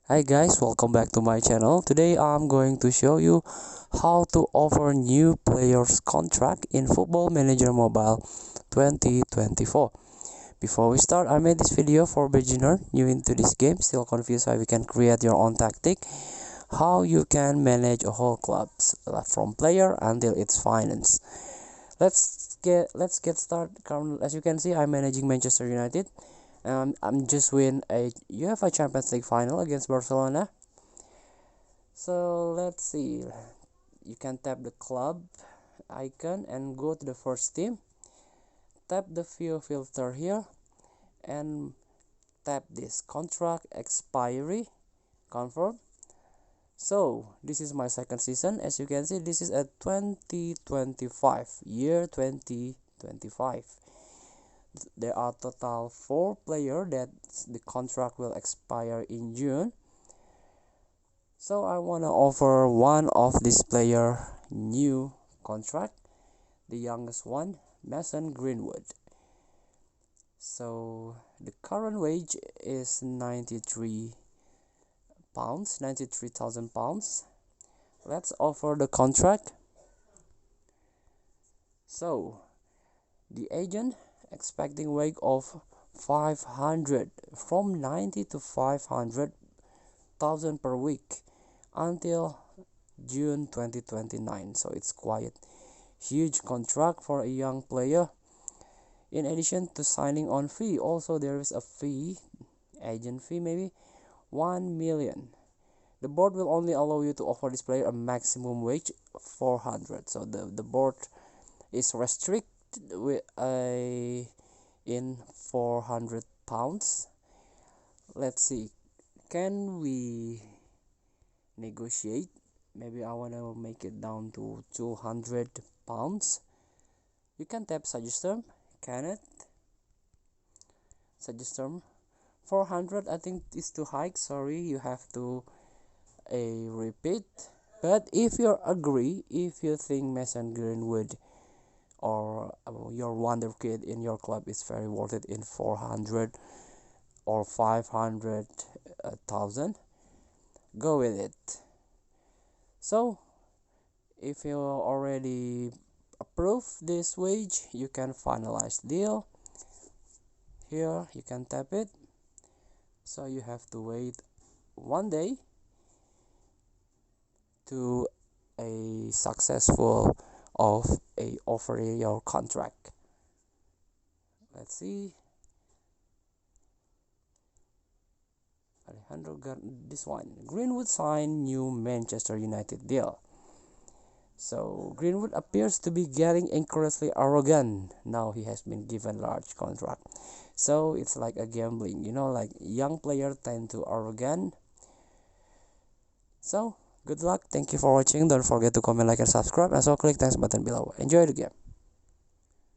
Hi guys, welcome back to my channel. Today I'm going to show you how to offer new players contract in Football Manager Mobile 2024. Before we start, I made this video for beginner new into this game, still confused how you can create your own tactic, how you can manage a whole club from player until its finance. Let's get started. As you can see, I'm managing Manchester United. I'm just win a UEFA Champions League final against Barcelona. So let's see. You can tap the club icon and go to the first team. Tap the view filter here and tap this contract expiry confirm. So this is my second season. As you can see, this is a 2025 year 2025. There are total 4 players that the contract will expire in June. So I want to offer one of this player new contract, the youngest one, Mason Greenwood. So the current wage is 93 pounds, 93,000 pounds. Let's offer the contract. So the agent expecting wage of 500, from 90 to 500,000 per week until June 2029. So it's quite huge contract for a young player. In addition to signing on fee, also there is a fee, agent fee maybe 1 million. The board will only allow you to offer this player a maximum wage 400. So the board is restricted with in 400 pounds. Let's see, can we negotiate? Maybe I want to make it down to 200 pounds. You can tap suggest term. Can it suggest term? 400 I think is too high. Sorry, you have to repeat. But if you agree, if you think Mason Greenwood or your wonder kid in your club is very worth it in 400 or 500,000, go with it. So if you already approve this wage, you can finalize deal. Here you can tap it. So you have to wait 1 day to a successful of a offering your contract. Let's see, this one, Greenwood signed new Manchester United deal. So Greenwood appears to be getting incredibly arrogant now he has been given large contract. So it's like a gambling, like young player tend to arrogant. So good luck, thank you for watching, don't forget to comment, like and subscribe, and so click thanks button below. Enjoy the game.